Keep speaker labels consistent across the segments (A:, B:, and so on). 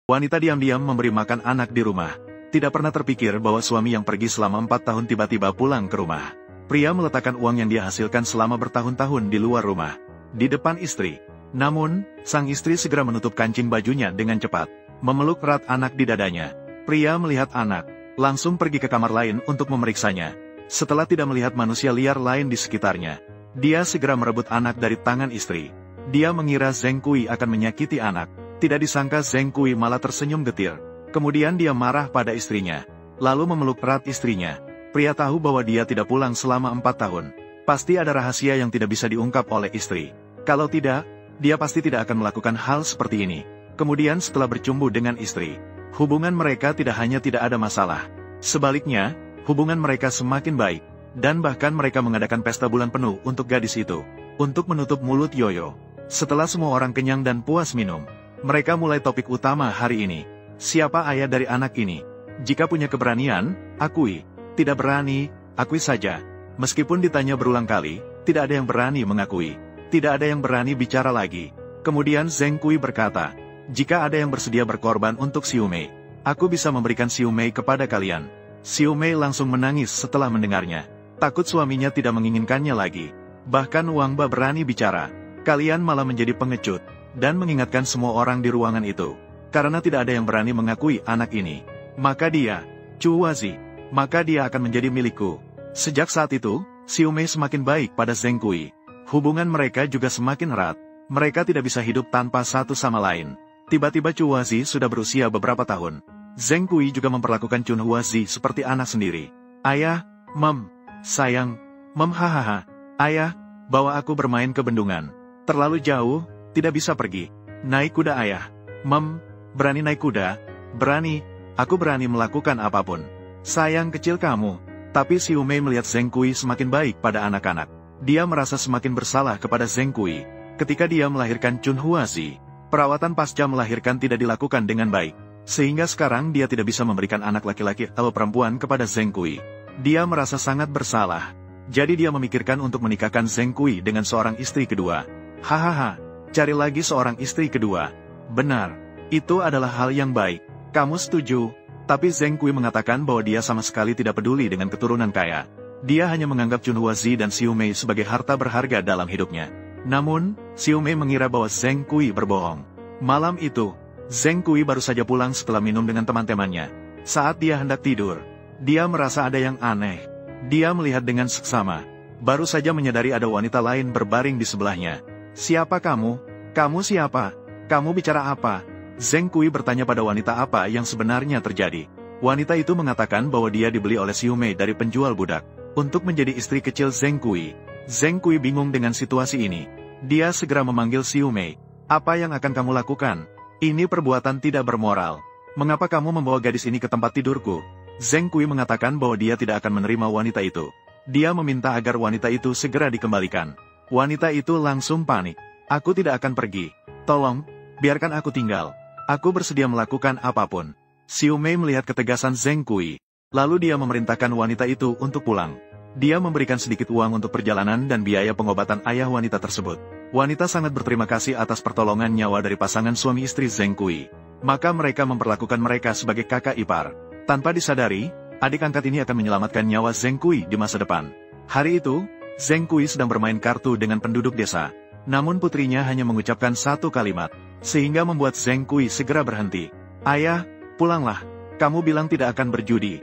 A: Wanita diam-diam memberi makan anak di rumah. Tidak pernah terpikir bahwa suami yang pergi selama 4 tahun tiba-tiba pulang ke rumah. Pria meletakkan uang yang dia hasilkan selama bertahun-tahun di luar rumah, di depan istri. Namun, sang istri segera menutup kancing bajunya dengan cepat, memeluk erat anak di dadanya. Pria melihat anak, langsung pergi ke kamar lain untuk memeriksanya. Setelah tidak melihat manusia liar lain di sekitarnya, dia segera merebut anak dari tangan istri. Dia mengira Zheng Kui akan menyakiti anak. Tidak disangka Zheng Kui malah tersenyum getir. Kemudian dia marah pada istrinya, lalu memeluk erat istrinya. Pria tahu bahwa dia tidak pulang selama 4 tahun. Pasti ada rahasia yang tidak bisa diungkap oleh istri. Kalau tidak, dia pasti tidak akan melakukan hal seperti ini. Kemudian setelah bercumbu dengan istri, hubungan mereka tidak hanya tidak ada masalah. Sebaliknya, hubungan mereka semakin baik. Dan bahkan mereka mengadakan pesta bulan penuh untuk gadis itu, untuk menutup mulut Yoyo. Setelah semua orang kenyang dan puas minum, mereka mulai topik utama hari ini. Siapa ayah dari anak ini? Jika punya keberanian, akui. Tidak berani, akui saja. Meskipun ditanya berulang kali, tidak ada yang berani mengakui. Tidak ada yang berani bicara lagi. Kemudian Zheng Kui berkata, jika ada yang bersedia berkorban untuk Xiu Mei, aku bisa memberikan Xiu Mei kepada kalian. Xiu Mei langsung menangis setelah mendengarnya. Takut suaminya tidak menginginkannya lagi. Bahkan Wang Ba berani bicara. Kalian malah menjadi pengecut, dan mengingatkan semua orang di ruangan itu. Karena tidak ada yang berani mengakui anak ini. Maka dia, Chu Wazi, maka dia akan menjadi milikku. Sejak saat itu, Xiu Mei semakin baik pada Zheng Kui. Hubungan mereka juga semakin erat. Mereka tidak bisa hidup tanpa satu sama lain. Tiba-tiba Chu Wazi sudah berusia beberapa tahun. Zheng Kui juga memperlakukan Chun Huazi seperti anak sendiri. Ayah, Mem, sayang, Mem hahaha. Ayah, bawa aku bermain ke bendungan. Terlalu jauh, tidak bisa pergi. Naik kuda ayah. Mem, berani naik kuda? Berani, aku berani melakukan apapun. Sayang kecil kamu. Tapi Xiu Mei melihat Zheng Kui semakin baik pada anak-anak. Dia merasa semakin bersalah kepada Zheng Kui. Ketika dia melahirkan Chun Huazi, perawatan pasca melahirkan tidak dilakukan dengan baik. Sehingga sekarang dia tidak bisa memberikan anak laki-laki atau perempuan kepada Zheng Kui. Dia merasa sangat bersalah. Jadi dia memikirkan untuk menikahkan Zheng Kui dengan seorang istri kedua. Hahaha, cari lagi seorang istri kedua. Benar, itu adalah hal yang baik. Kamu setuju? Tapi Zheng Kui mengatakan bahwa dia sama sekali tidak peduli dengan keturunan kaya. Dia hanya menganggap Chun Huazi dan Xiu Mei sebagai harta berharga dalam hidupnya. Namun, Xiu Mei mengira bahwa Zheng Kui berbohong. Malam itu, Zheng Kui baru saja pulang setelah minum dengan teman-temannya. Saat dia hendak tidur, dia merasa ada yang aneh. Dia melihat dengan seksama. Baru saja menyadari ada wanita lain berbaring di sebelahnya. Siapa kamu? Kamu siapa? Kamu bicara apa? Zheng Kui bertanya pada wanita apa yang sebenarnya terjadi. Wanita itu mengatakan bahwa dia dibeli oleh Xiu Mei dari penjual budak, untuk menjadi istri kecil Zheng Kui. Zheng Kui bingung dengan situasi ini. Dia segera memanggil Xiu Mei. Apa yang akan kamu lakukan? Ini perbuatan tidak bermoral. Mengapa kamu membawa gadis ini ke tempat tidurku? Zheng Kui mengatakan bahwa dia tidak akan menerima wanita itu. Dia meminta agar wanita itu segera dikembalikan. Wanita itu langsung panik. Aku tidak akan pergi. Tolong, biarkan aku tinggal. Aku bersedia melakukan apapun. Xiu Mei melihat ketegasan Zheng Kui. Lalu dia memerintahkan wanita itu untuk pulang. Dia memberikan sedikit uang untuk perjalanan dan biaya pengobatan ayah wanita tersebut. Wanita sangat berterima kasih atas pertolongan nyawa dari pasangan suami istri Zheng Kui. Maka mereka memperlakukan mereka sebagai kakak ipar. Tanpa disadari, adik angkat ini akan menyelamatkan nyawa Zheng Kui di masa depan. Hari itu, Zheng Kui sedang bermain kartu dengan penduduk desa. Namun putrinya hanya mengucapkan satu kalimat, sehingga membuat Zheng Kui segera berhenti. Ayah, pulanglah. Kamu bilang tidak akan berjudi.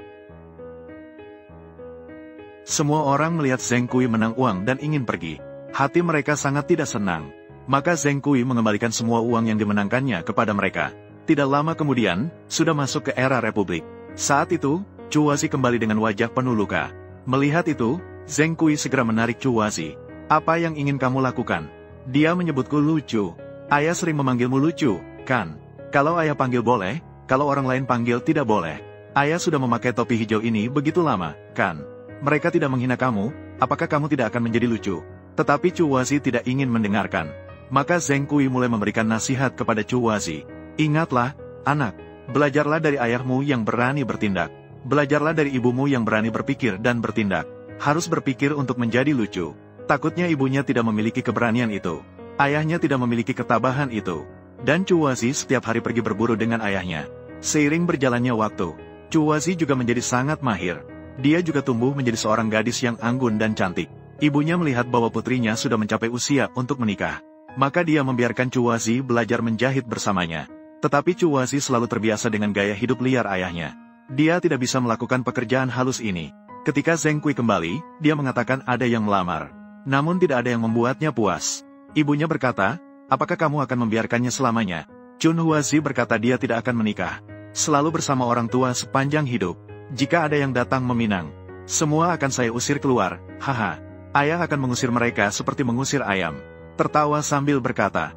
A: Semua orang melihat Zheng Kui menang uang dan ingin pergi. Hati mereka sangat tidak senang. Maka Zheng Kui mengembalikan semua uang yang dimenangkannya kepada mereka. Tidak lama kemudian, sudah masuk ke era Republik. Saat itu, Chu Wazi kembali dengan wajah penuh luka. Melihat itu, Zheng Kui segera menarik Chu Wazi. Apa yang ingin kamu lakukan? Dia menyebutku lucu. Ayah sering memanggilmu lucu, kan? Kalau ayah panggil boleh, kalau orang lain panggil tidak boleh. Ayah sudah memakai topi hijau ini begitu lama, kan? Mereka tidak menghina kamu, apakah kamu tidak akan menjadi lucu? Tetapi Chu Wazi tidak ingin mendengarkan. Maka Zheng Kui mulai memberikan nasihat kepada Chu Wazi. Ingatlah, anak, belajarlah dari ayahmu yang berani bertindak. Belajarlah dari ibumu yang berani berpikir dan bertindak. Harus berpikir untuk menjadi lucu. Takutnya ibunya tidak memiliki keberanian itu. Ayahnya tidak memiliki ketabahan itu. Dan Chuwazi setiap hari pergi berburu dengan ayahnya. Seiring berjalannya waktu, Chuwazi juga menjadi sangat mahir. Dia juga tumbuh menjadi seorang gadis yang anggun dan cantik. Ibunya melihat bahwa putrinya sudah mencapai usia untuk menikah. Maka dia membiarkan Chuwazi belajar menjahit bersamanya. Tetapi Chuwazi selalu terbiasa dengan gaya hidup liar ayahnya. Dia tidak bisa melakukan pekerjaan halus ini. Ketika Zheng Kui kembali, dia mengatakan ada yang melamar. Namun tidak ada yang membuatnya puas. Ibunya berkata, apakah kamu akan membiarkannya selamanya? Chun Huazi berkata dia tidak akan menikah. Selalu bersama orang tua sepanjang hidup. Jika ada yang datang meminang, semua akan saya usir keluar, haha. Ayah akan mengusir mereka seperti mengusir ayam. Tertawa sambil berkata.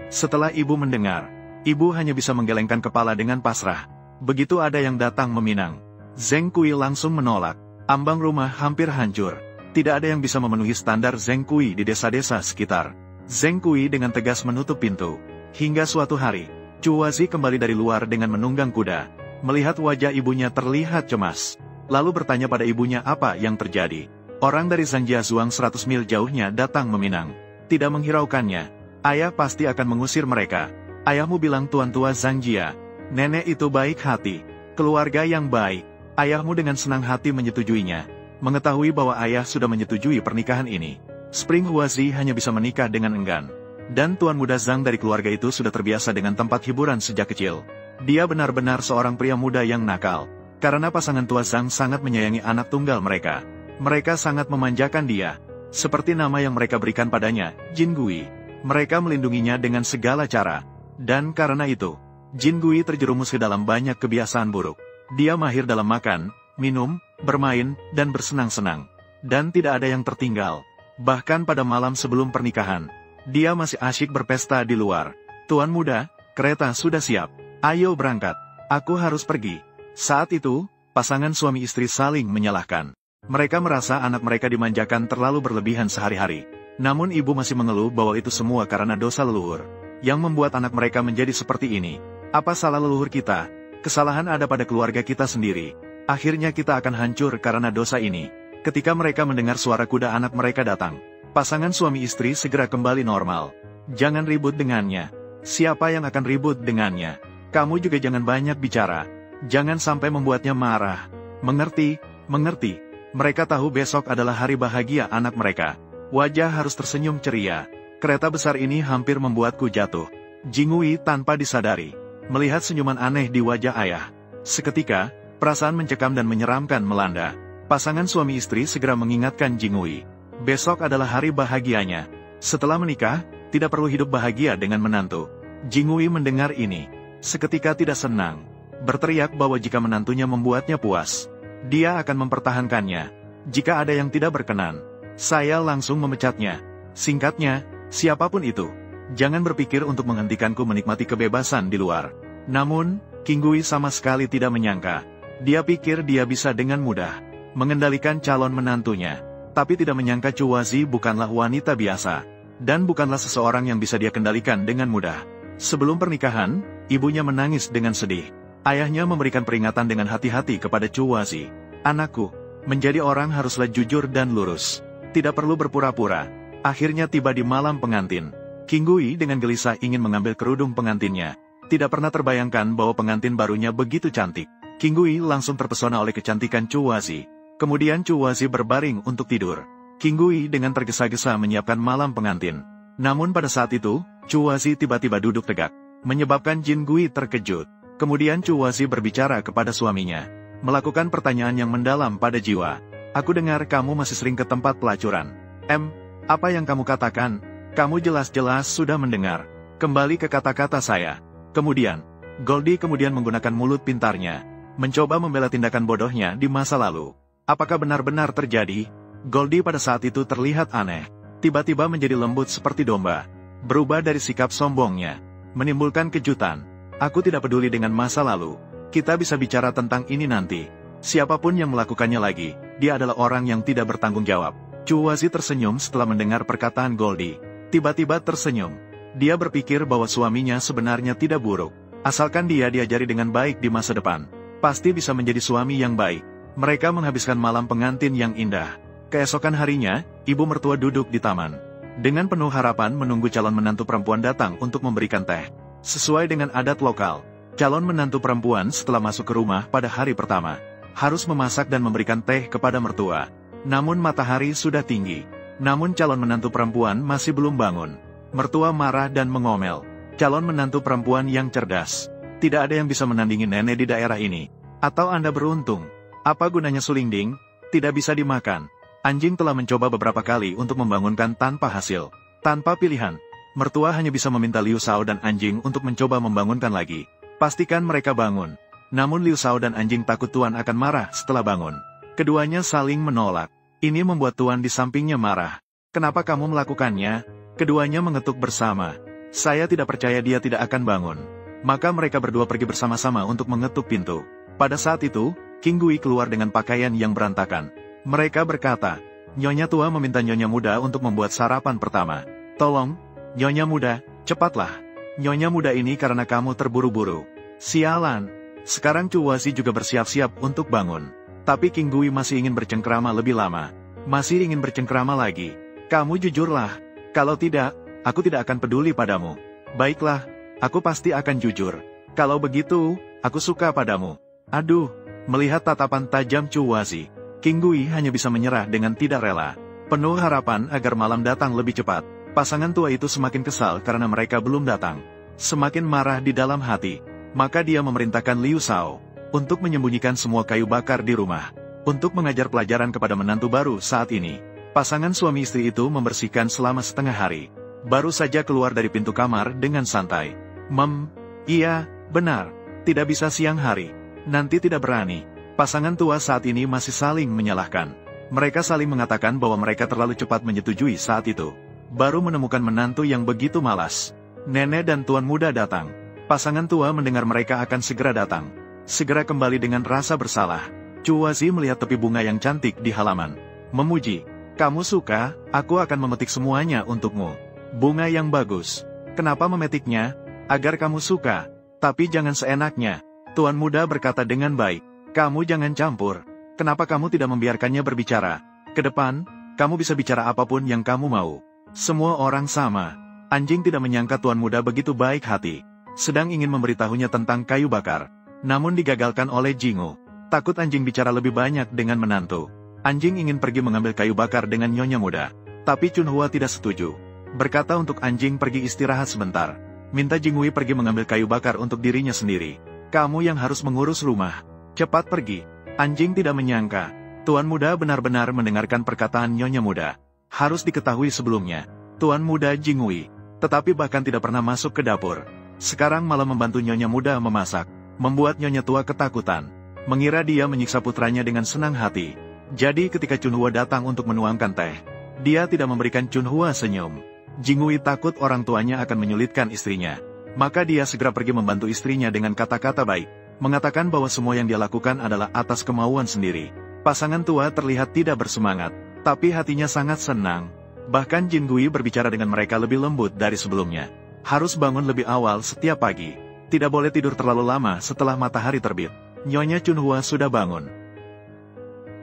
A: Setelah ibu mendengar, ibu hanya bisa menggelengkan kepala dengan pasrah. Begitu ada yang datang meminang, Zheng Kui langsung menolak. Ambang rumah hampir hancur. Tidak ada yang bisa memenuhi standar Zheng Kui di desa-desa sekitar. Zheng Kui dengan tegas menutup pintu. Hingga suatu hari, Chuwazi kembali dari luar dengan menunggang kuda. Melihat wajah ibunya terlihat cemas. Lalu bertanya pada ibunya apa yang terjadi. Orang dari Zhangjiazhuang 100 mil jauhnya datang meminang. Tidak menghiraukannya. Ayah pasti akan mengusir mereka. Ayahmu bilang tuan tua Zhangjia. Nenek itu baik hati. Keluarga yang baik. Ayahmu dengan senang hati menyetujuinya. Mengetahui bahwa ayah sudah menyetujui pernikahan ini. Spring Huazi hanya bisa menikah dengan enggan. Dan tuan muda Zhang dari keluarga itu sudah terbiasa dengan tempat hiburan sejak kecil. Dia benar-benar seorang pria muda yang nakal. Karena pasangan tua Zhang sangat menyayangi anak tunggal mereka. Mereka sangat memanjakan dia. Seperti nama yang mereka berikan padanya, Jin Gui. Mereka melindunginya dengan segala cara. Dan karena itu, Jin Gui terjerumus ke dalam banyak kebiasaan buruk. Dia mahir dalam makan, minum, bermain, dan bersenang-senang. Dan tidak ada yang tertinggal. Bahkan pada malam sebelum pernikahan, dia masih asyik berpesta di luar. Tuan muda, kereta sudah siap. Ayo berangkat. Aku harus pergi. Saat itu, pasangan suami istri saling menyalahkan. Mereka merasa anak mereka dimanjakan terlalu berlebihan sehari-hari. Namun ibu masih mengeluh bahwa itu semua karena dosa leluhur. Yang membuat anak mereka menjadi seperti ini. Apa salah leluhur kita? Kesalahan ada pada keluarga kita sendiri. Akhirnya kita akan hancur karena dosa ini. Ketika mereka mendengar suara kuda anak mereka datang, pasangan suami istri segera kembali normal. Jangan ribut dengannya. Siapa yang akan ribut dengannya? Kamu juga jangan banyak bicara. Jangan sampai membuatnya marah. Mengerti? Mengerti. Mereka tahu besok adalah hari bahagia anak mereka. Wajah harus tersenyum ceria. Kereta besar ini hampir membuatku jatuh. Jingui tanpa disadari melihat senyuman aneh di wajah ayah. Seketika, perasaan mencekam dan menyeramkan melanda. Pasangan suami istri segera mengingatkan Jingui. Besok adalah hari bahagianya. Setelah menikah, tidak perlu hidup bahagia dengan menantu. Jingui mendengar ini. Seketika tidak senang. Berteriak bahwa jika menantunya membuatnya puas, dia akan mempertahankannya. Jika ada yang tidak berkenan, saya langsung memecatnya. Singkatnya, siapapun itu, jangan berpikir untuk menghentikanku menikmati kebebasan di luar. Namun, Qinggui sama sekali tidak menyangka. Dia pikir dia bisa dengan mudah mengendalikan calon menantunya. Tapi tidak menyangka Chuwazi bukanlah wanita biasa. Dan bukanlah seseorang yang bisa dia kendalikan dengan mudah. Sebelum pernikahan, ibunya menangis dengan sedih. Ayahnya memberikan peringatan dengan hati-hati kepada Chuwazi. Anakku, menjadi orang haruslah jujur dan lurus. Tidak perlu berpura-pura. Akhirnya tiba di malam pengantin. Qinggui dengan gelisah ingin mengambil kerudung pengantinnya. Tidak pernah terbayangkan bahwa pengantin barunya begitu cantik. Qinggui langsung terpesona oleh kecantikan Chuwazi. Kemudian Chuwazi berbaring untuk tidur. Qinggui dengan tergesa-gesa menyiapkan malam pengantin. Namun pada saat itu, Chuwazi tiba-tiba duduk tegak, menyebabkan Jin Gui terkejut. Kemudian Chuwazi berbicara kepada suaminya, melakukan pertanyaan yang mendalam pada jiwa. Aku dengar kamu masih sering ke tempat pelacuran. Apa yang kamu katakan? Kamu jelas-jelas sudah mendengar. Kembali ke kata-kata saya. Kemudian, Goldie kemudian menggunakan mulut pintarnya, mencoba membela tindakan bodohnya di masa lalu. Apakah benar-benar terjadi? Goldie pada saat itu terlihat aneh. Tiba-tiba menjadi lembut seperti domba. Berubah dari sikap sombongnya. Menimbulkan kejutan. Aku tidak peduli dengan masa lalu. Kita bisa bicara tentang ini nanti. Siapapun yang melakukannya lagi, dia adalah orang yang tidak bertanggung jawab. Chuwazi tersenyum setelah mendengar perkataan Goldie. Tiba-tiba tersenyum. Dia berpikir bahwa suaminya sebenarnya tidak buruk. Asalkan dia diajari dengan baik di masa depan, pasti bisa menjadi suami yang baik. Mereka menghabiskan malam pengantin yang indah. Keesokan harinya, ibu mertua duduk di taman. dengan penuh harapan menunggu calon menantu perempuan datang untuk memberikan teh. Sesuai dengan adat lokal, calon menantu perempuan setelah masuk ke rumah pada hari pertama, harus memasak dan memberikan teh kepada mertua. Namun matahari sudah tinggi. Namun calon menantu perempuan masih belum bangun. Mertua marah dan mengomel. Calon menantu perempuan yang cerdas. Tidak ada yang bisa menandingi nenek di daerah ini. Atau Anda beruntung. Apa gunanya sulingding? Tidak bisa dimakan. Anjing telah mencoba beberapa kali untuk membangunkan tanpa hasil. Tanpa pilihan, mertua hanya bisa meminta Liu Shao dan anjing untuk mencoba membangunkan lagi. Pastikan mereka bangun. Namun Liu Shao dan anjing takut Tuan akan marah setelah bangun. Keduanya saling menolak. Ini membuat Tuan di sampingnya marah. Kenapa kamu melakukannya? Keduanya mengetuk bersama. Saya tidak percaya dia tidak akan bangun. Maka mereka berdua pergi bersama-sama untuk mengetuk pintu. Pada saat itu, King Gui keluar dengan pakaian yang berantakan. Mereka berkata, Nyonya tua meminta Nyonya muda untuk membuat sarapan pertama. Tolong, Nyonya muda, cepatlah. Nyonya muda ini karena kamu terburu-buru. Sialan. Sekarang Cuwasi juga bersiap-siap untuk bangun. Tapi King Gui masih ingin bercengkrama lebih lama. Masih ingin bercengkrama lagi. Kamu jujurlah. Kalau tidak, aku tidak akan peduli padamu. Baiklah, aku pasti akan jujur. Kalau begitu, aku suka padamu. Aduh, melihat tatapan tajam Cuwasi, King Gui hanya bisa menyerah dengan tidak rela. Penuh harapan agar malam datang lebih cepat. Pasangan tua itu semakin kesal karena mereka belum datang. Semakin marah di dalam hati. Maka dia memerintahkan Liu Shao untuk menyembunyikan semua kayu bakar di rumah. Untuk mengajar pelajaran kepada menantu baru saat ini. Pasangan suami istri itu membersihkan selama setengah hari. Baru saja keluar dari pintu kamar dengan santai. Iya, benar. Tidak bisa siang hari. Nanti tidak berani. Pasangan tua saat ini masih saling menyalahkan. Mereka saling mengatakan bahwa mereka terlalu cepat menyetujui saat itu. Baru menemukan menantu yang begitu malas. Nenek dan tuan muda datang. Pasangan tua mendengar mereka akan segera datang. Segera kembali dengan rasa bersalah. Cuwasi melihat tepi bunga yang cantik di halaman. Memuji. Kamu suka, aku akan memetik semuanya untukmu. Bunga yang bagus. Kenapa memetiknya? Agar kamu suka. Tapi jangan seenaknya. Tuan muda berkata dengan baik. Kamu jangan campur. Kenapa kamu tidak membiarkannya berbicara? Ke depan, kamu bisa bicara apapun yang kamu mau. Semua orang sama. Anjing tidak menyangka tuan muda begitu baik hati. Sedang ingin memberitahunya tentang kayu bakar. Namun digagalkan oleh Jingu. Takut anjing bicara lebih banyak dengan menantu. Anjing ingin pergi mengambil kayu bakar dengan nyonya muda. Tapi Chunhua tidak setuju. Berkata untuk anjing pergi istirahat sebentar. Minta Jingui pergi mengambil kayu bakar untuk dirinya sendiri. Kamu yang harus mengurus rumah. Cepat pergi. Anjing tidak menyangka. Tuan muda benar-benar mendengarkan perkataan nyonya muda. Harus diketahui sebelumnya. Tuan muda Jingui. Tetapi bahkan tidak pernah masuk ke dapur. Sekarang malah membantu nyonya muda memasak. Membuat nyonya tua ketakutan. Mengira dia menyiksa putranya dengan senang hati. Jadi ketika Chunhua datang untuk menuangkan teh, dia tidak memberikan Chunhua senyum. Jingui takut orang tuanya akan menyulitkan istrinya. Maka dia segera pergi membantu istrinya dengan kata-kata baik. Mengatakan bahwa semua yang dia lakukan adalah atas kemauan sendiri. Pasangan tua terlihat tidak bersemangat. Tapi hatinya sangat senang. Bahkan Jingui berbicara dengan mereka lebih lembut dari sebelumnya. Harus bangun lebih awal setiap pagi. Tidak boleh tidur terlalu lama setelah matahari terbit. Nyonya Chunhua sudah bangun.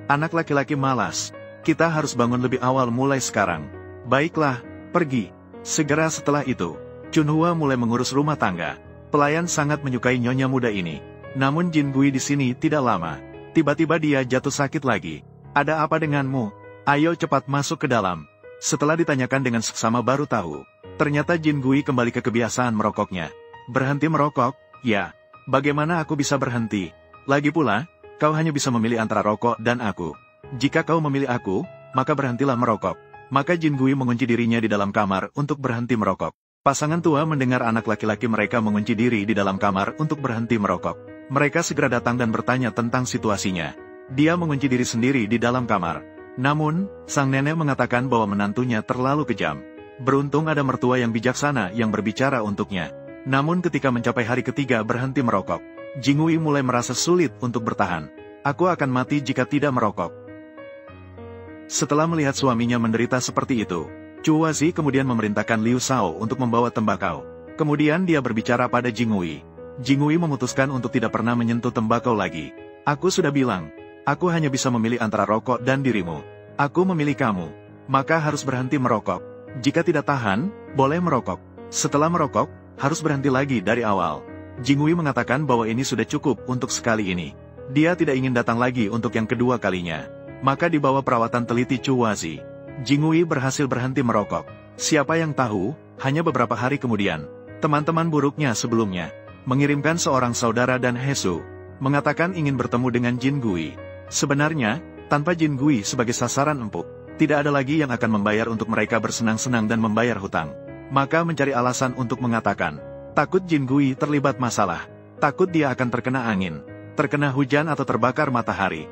A: Anak laki-laki malas. Kita harus bangun lebih awal mulai sekarang. Baiklah, pergi. Segera setelah itu, Chunhua mulai mengurus rumah tangga. Pelayan sangat menyukai nyonya muda ini. Namun Jingui di sini tidak lama. Tiba-tiba dia jatuh sakit lagi. Ada apa denganmu? Ayo cepat masuk ke dalam. Setelah ditanyakan dengan seksama baru tahu. Ternyata Jingui kembali ke kebiasaan merokoknya. Berhenti merokok? Ya. Bagaimana aku bisa berhenti? Lagi pula, kau hanya bisa memilih antara rokok dan aku. Jika kau memilih aku, maka berhentilah merokok. Maka Jingui mengunci dirinya di dalam kamar untuk berhenti merokok. Pasangan tua mendengar anak laki-laki mereka mengunci diri di dalam kamar untuk berhenti merokok. Mereka segera datang dan bertanya tentang situasinya. Dia mengunci diri sendiri di dalam kamar. Namun, sang nenek mengatakan bahwa menantunya terlalu kejam. Beruntung ada mertua yang bijaksana yang berbicara untuknya. Namun ketika mencapai hari ketiga berhenti merokok, Jingui mulai merasa sulit untuk bertahan. Aku akan mati jika tidak merokok. Setelah melihat suaminya menderita seperti itu, Cuwasi kemudian memerintahkan Liu Shao untuk membawa tembakau. Kemudian dia berbicara pada Jingui. Jingui memutuskan untuk tidak pernah menyentuh tembakau lagi. Aku sudah bilang, aku hanya bisa memilih antara rokok dan dirimu. Aku memilih kamu, maka harus berhenti merokok. Jika tidak tahan, boleh merokok. Setelah merokok, harus berhenti lagi dari awal. Jingwei mengatakan bahwa ini sudah cukup untuk sekali ini. Dia tidak ingin datang lagi untuk yang kedua kalinya. Maka di bawah perawatan teliti Chuwazi, Jingwei berhasil berhenti merokok. Siapa yang tahu, hanya beberapa hari kemudian, teman-teman buruknya sebelumnya mengirimkan seorang saudara dan Hesu, mengatakan ingin bertemu dengan Jingwei. Sebenarnya, tanpa Jingwei sebagai sasaran empuk, tidak ada lagi yang akan membayar untuk mereka bersenang-senang dan membayar hutang. Maka mencari alasan untuk mengatakan, takut Jingwei terlibat masalah, takut dia akan terkena angin, terkena hujan atau terbakar matahari.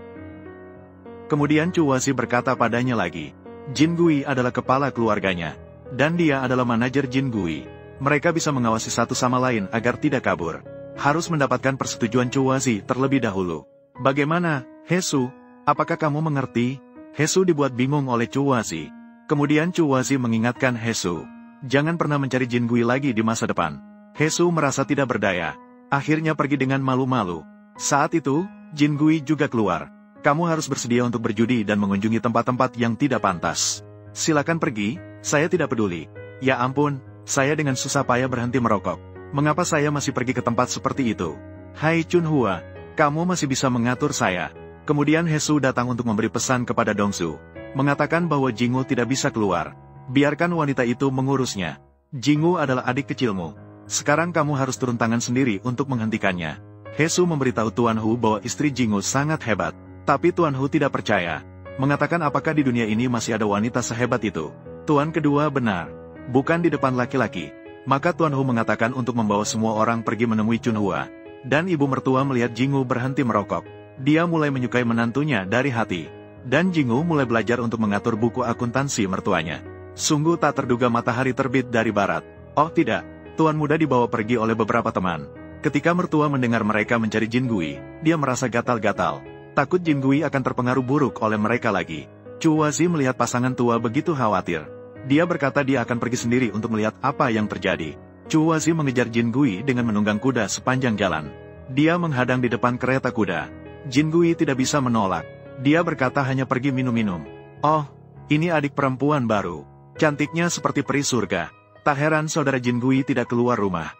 A: Kemudian Chuwazi berkata padanya lagi, Jingwei adalah kepala keluarganya, dan dia adalah manajer Jingwei. Mereka bisa mengawasi satu sama lain agar tidak kabur. Harus mendapatkan persetujuan Chuwazi terlebih dahulu. Bagaimana, Hesu? Apakah kamu mengerti? Hesu dibuat bingung oleh Chuwazi. Kemudian Chuwazi mengingatkan Hesu, jangan pernah mencari Jingwei lagi di masa depan. Hesu merasa tidak berdaya. Akhirnya pergi dengan malu-malu. Saat itu, Jingwei juga keluar. Kamu harus bersedia untuk berjudi dan mengunjungi tempat-tempat yang tidak pantas. Silakan pergi, saya tidak peduli. Ya ampun, saya dengan susah payah berhenti merokok. Mengapa saya masih pergi ke tempat seperti itu? Hai Chunhua, kamu masih bisa mengatur saya. Kemudian Hesu datang untuk memberi pesan kepada Dongsu, mengatakan bahwa Jingu tidak bisa keluar. Biarkan wanita itu mengurusnya. Jingu adalah adik kecilmu. Sekarang kamu harus turun tangan sendiri untuk menghentikannya. Hesu memberitahu Tuan Hu bahwa istri Jingu sangat hebat. Tapi Tuan Hu tidak percaya. Mengatakan apakah di dunia ini masih ada wanita sehebat itu. Tuan kedua benar. Bukan di depan laki-laki. Maka Tuan Hu mengatakan untuk membawa semua orang pergi menemui Chunhua. Dan ibu mertua melihat Jingu berhenti merokok. Dia mulai menyukai menantunya dari hati. Dan Jingu mulai belajar untuk mengatur buku akuntansi mertuanya. Sungguh tak terduga matahari terbit dari barat. Oh tidak, Tuan muda dibawa pergi oleh beberapa teman. Ketika mertua mendengar mereka mencari Jingwei, dia merasa gatal-gatal. Takut Jingwei akan terpengaruh buruk oleh mereka lagi. Chuwazi melihat pasangan tua begitu khawatir. Dia berkata dia akan pergi sendiri untuk melihat apa yang terjadi. Chuwazi mengejar Jingwei dengan menunggang kuda sepanjang jalan. Dia menghadang di depan kereta kuda. Jingwei tidak bisa menolak. Dia berkata hanya pergi minum-minum. Oh, ini adik perempuan baru. Cantiknya seperti peri surga. Tak heran saudara Jingwei tidak keluar rumah.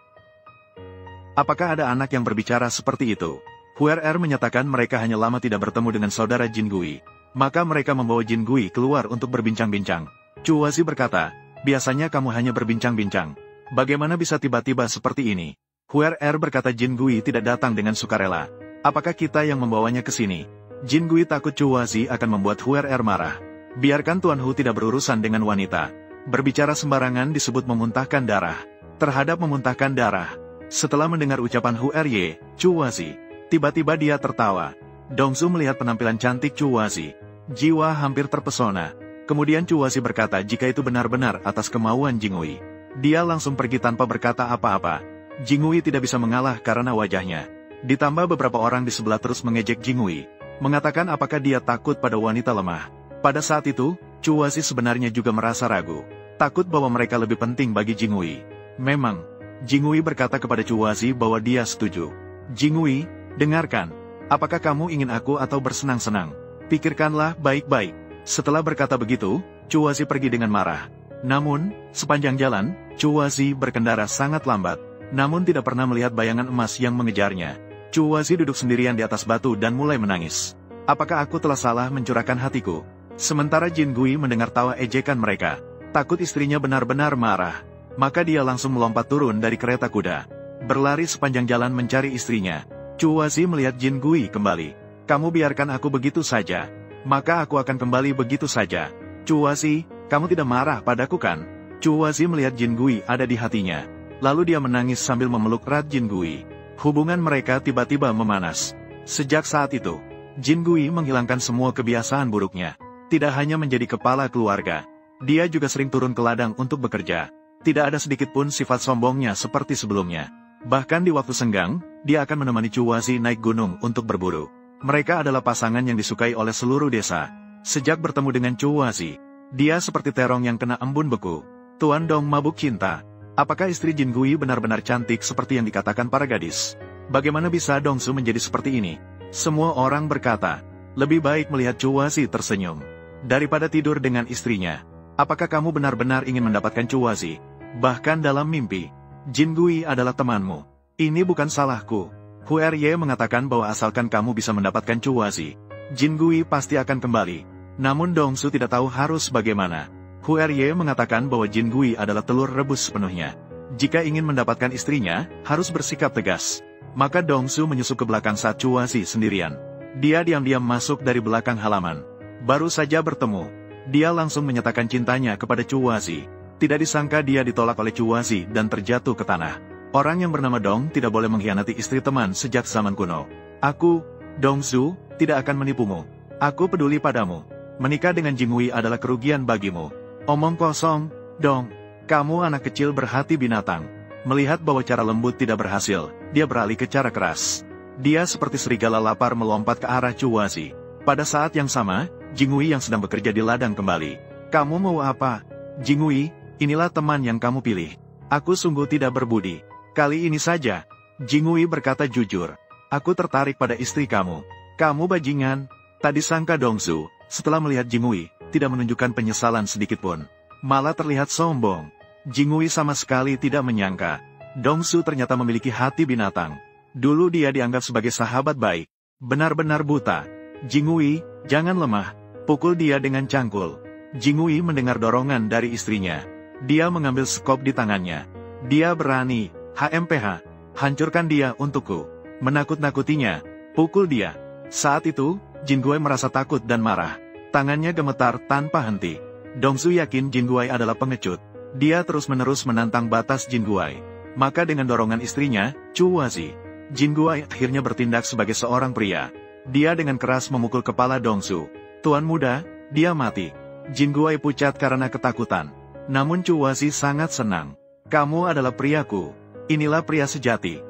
A: Apakah ada anak yang berbicara seperti itu? Huer menyatakan mereka hanya lama tidak bertemu dengan saudara Jingwei. Maka mereka membawa Jingwei keluar untuk berbincang-bincang. Chuwazi berkata, biasanya kamu hanya berbincang-bincang. Bagaimana bisa tiba-tiba seperti ini? Huer berkata Jingwei tidak datang dengan sukarela. Apakah kita yang membawanya ke sini? Jingwei takut Chuwazi akan membuat Huer marah. Biarkan Tuan Hu tidak berurusan dengan wanita. Berbicara sembarangan disebut memuntahkan darah. Terhadap memuntahkan darah. Setelah mendengar ucapan Huer Chuwazi, tiba-tiba dia tertawa. Dongsu melihat penampilan cantik Chuwazi. Jiwa hampir terpesona. Kemudian Chuwazi berkata jika itu benar-benar atas kemauan Jingwei. Dia langsung pergi tanpa berkata apa-apa. Jingwei tidak bisa mengalah karena wajahnya. Ditambah beberapa orang di sebelah terus mengejek Jingwei. Mengatakan apakah dia takut pada wanita lemah. Pada saat itu, Chuwazi sebenarnya juga merasa ragu. Takut bahwa mereka lebih penting bagi Jingwei. Memang, Jingwei berkata kepada Chuwazi bahwa dia setuju. Jingwei, dengarkan. Apakah kamu ingin aku atau bersenang-senang? Pikirkanlah baik-baik. Setelah berkata begitu, Chuwazi pergi dengan marah. Namun, sepanjang jalan, Chuwazi berkendara sangat lambat. Namun tidak pernah melihat bayangan emas yang mengejarnya. Chuwazi duduk sendirian di atas batu dan mulai menangis. Apakah aku telah salah mencurahkan hatiku? Sementara Jingwei mendengar tawa ejekan mereka. Takut istrinya benar-benar marah. Maka dia langsung melompat turun dari kereta kuda. Berlari sepanjang jalan mencari istrinya. Chuwazi melihat Jingwei kembali. Kamu biarkan aku begitu saja. Maka aku akan kembali begitu saja. Chuwazi, kamu tidak marah padaku kan? Chuwazi melihat Jingwei ada di hatinya. Lalu dia menangis sambil memeluk erat Jingwei. Hubungan mereka tiba-tiba memanas. Sejak saat itu, Jingwei menghilangkan semua kebiasaan buruknya. Tidak hanya menjadi kepala keluarga. Dia juga sering turun ke ladang untuk bekerja. Tidak ada sedikit pun sifat sombongnya seperti sebelumnya. Bahkan di waktu senggang, dia akan menemani Chuwazi naik gunung untuk berburu. Mereka adalah pasangan yang disukai oleh seluruh desa. Sejak bertemu dengan Chuwazi, dia seperti terong yang kena embun beku. Tuan Dong mabuk cinta. Apakah istri Jingwei benar-benar cantik seperti yang dikatakan para gadis? Bagaimana bisa Dongsu menjadi seperti ini? Semua orang berkata, lebih baik melihat Chuwazi tersenyum daripada tidur dengan istrinya. Apakah kamu benar-benar ingin mendapatkan Chuazi? Bahkan dalam mimpi, Jin Gui adalah temanmu. Ini bukan salahku. Huerye mengatakan bahwa asalkan kamu bisa mendapatkan Chuazi, Jin Gui pasti akan kembali. Namun Dongsu tidak tahu harus bagaimana. Huerye mengatakan bahwa Jin Gui adalah telur rebus sepenuhnya. Jika ingin mendapatkan istrinya, harus bersikap tegas. Maka Dongsu menyusup ke belakang saat Chuazi sendirian. Dia diam-diam masuk dari belakang halaman. Baru saja bertemu, dia langsung menyatakan cintanya kepada Chuazi. Tidak disangka dia ditolak oleh Chuazi dan terjatuh ke tanah. Orang yang bernama Dong tidak boleh mengkhianati istri teman sejak zaman kuno. Aku, Dongsu, tidak akan menipumu. Aku peduli padamu. Menikah dengan Jinghui adalah kerugian bagimu. Omong kosong, Dong. Kamu anak kecil berhati binatang. Melihat bahwa cara lembut tidak berhasil, dia beralih ke cara keras. Dia seperti serigala lapar melompat ke arah Chuazi. Pada saat yang sama, Jinghui yang sedang bekerja di ladang kembali. Kamu mau apa? Jinghui, inilah teman yang kamu pilih. Aku sungguh tidak berbudi. Kali ini saja, Jinghui berkata jujur. Aku tertarik pada istri kamu. Kamu bajingan. Tak disangka Dongsu, setelah melihat Jinghui, tidak menunjukkan penyesalan sedikitpun. Malah terlihat sombong. Jinghui sama sekali tidak menyangka. Dongsu ternyata memiliki hati binatang. Dulu dia dianggap sebagai sahabat baik. Benar-benar buta. Jinghui, jangan lemah. Pukul dia dengan cangkul. Jinghui mendengar dorongan dari istrinya. Dia mengambil skop di tangannya. Dia berani. HMPH. Hancurkan dia untukku. Menakut-nakutinya. Pukul dia. Saat itu, Jinghui merasa takut dan marah. Tangannya gemetar tanpa henti. Dongsu yakin Jinghui adalah pengecut. Dia terus-menerus menantang batas Jinghui. Maka dengan dorongan istrinya, Chuazi, Jinghui akhirnya bertindak sebagai seorang pria. Dia dengan keras memukul kepala Dongsu. Tuan muda, dia mati. Jinghui pucat karena ketakutan. Namun Chuazi sangat senang. Kamu adalah priaku. Inilah pria sejati.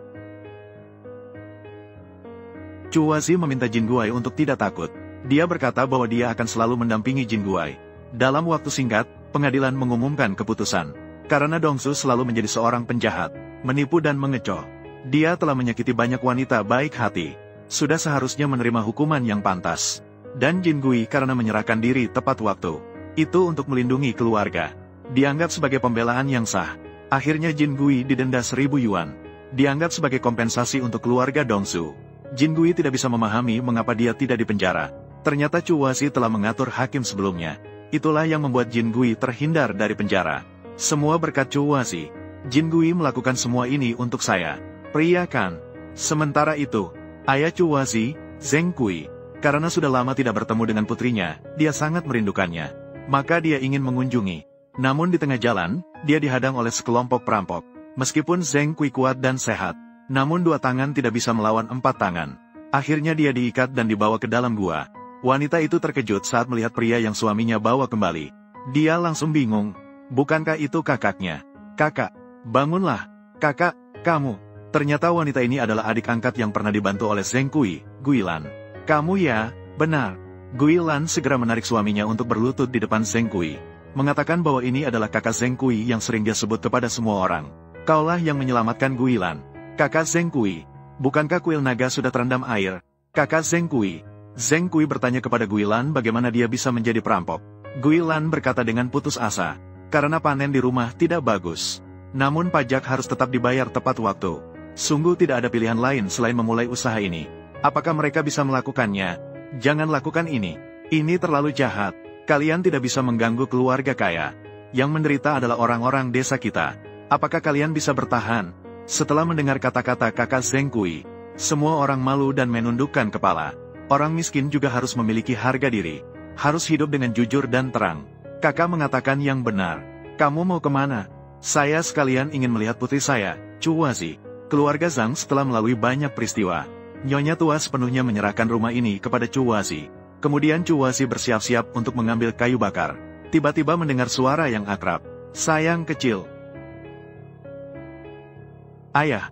A: Chuazi meminta Jinghui untuk tidak takut. Dia berkata bahwa dia akan selalu mendampingi Jinghui. Dalam waktu singkat, pengadilan mengumumkan keputusan. Karena Dongsu selalu menjadi seorang penjahat, menipu dan mengecoh. Dia telah menyakiti banyak wanita baik hati. Sudah seharusnya menerima hukuman yang pantas. Dan Jinghui karena menyerahkan diri tepat waktu. Itu untuk melindungi keluarga. Dianggap sebagai pembelaan yang sah. Akhirnya Jinghui didenda 1000 yuan. Dianggap sebagai kompensasi untuk keluarga Dongsu. Jinghui tidak bisa memahami mengapa dia tidak dipenjara. Ternyata Chuazi telah mengatur hakim sebelumnya. Itulah yang membuat Jinghui terhindar dari penjara. Semua berkat Chuazi. Jinghui melakukan semua ini untuk saya. Pria kan? Sementara itu, ayah Chuazi, Zheng Kui, karena sudah lama tidak bertemu dengan putrinya, dia sangat merindukannya. Maka dia ingin mengunjungi. Namun di tengah jalan, dia dihadang oleh sekelompok perampok. Meskipun Zheng Kui kuat dan sehat, namun 2 tangan tidak bisa melawan 4 tangan. Akhirnya dia diikat dan dibawa ke dalam gua. Wanita itu terkejut saat melihat pria yang suaminya bawa kembali. Dia langsung bingung. Bukankah itu kakaknya? Kakak, bangunlah. Kakak, kamu. Ternyata wanita ini adalah adik angkat yang pernah dibantu oleh Zheng Kui, Guilan. Kamu ya, benar. Guilan segera menarik suaminya untuk berlutut di depan Zheng Kui. Mengatakan bahwa ini adalah kakak Zheng Kui yang sering dia sebut kepada semua orang. Kaulah yang menyelamatkan Guilan. Kakak Zheng Kui. Bukankah kuil naga sudah terendam air? Kakak Zheng Kui. Zheng Kui bertanya kepada Guilan bagaimana dia bisa menjadi perampok. Guilan berkata dengan putus asa. Karena panen di rumah tidak bagus. Namun pajak harus tetap dibayar tepat waktu. Sungguh tidak ada pilihan lain selain memulai usaha ini. Apakah mereka bisa melakukannya? Jangan lakukan ini. Ini terlalu jahat. Kalian tidak bisa mengganggu keluarga kaya. Yang menderita adalah orang-orang desa kita. Apakah kalian bisa bertahan? Setelah mendengar kata-kata kakak Zheng Kui, semua orang malu dan menundukkan kepala. Orang miskin juga harus memiliki harga diri. Harus hidup dengan jujur dan terang. Kakak mengatakan yang benar. Kamu mau kemana? Saya sekalian ingin melihat putri saya, Chuazi. Keluarga Zhang setelah melalui banyak peristiwa. Nyonya tua sepenuhnya menyerahkan rumah ini kepada Chuazi. Kemudian Chuazi bersiap-siap untuk mengambil kayu bakar. Tiba-tiba mendengar suara yang akrab. Sayang kecil. Ayah.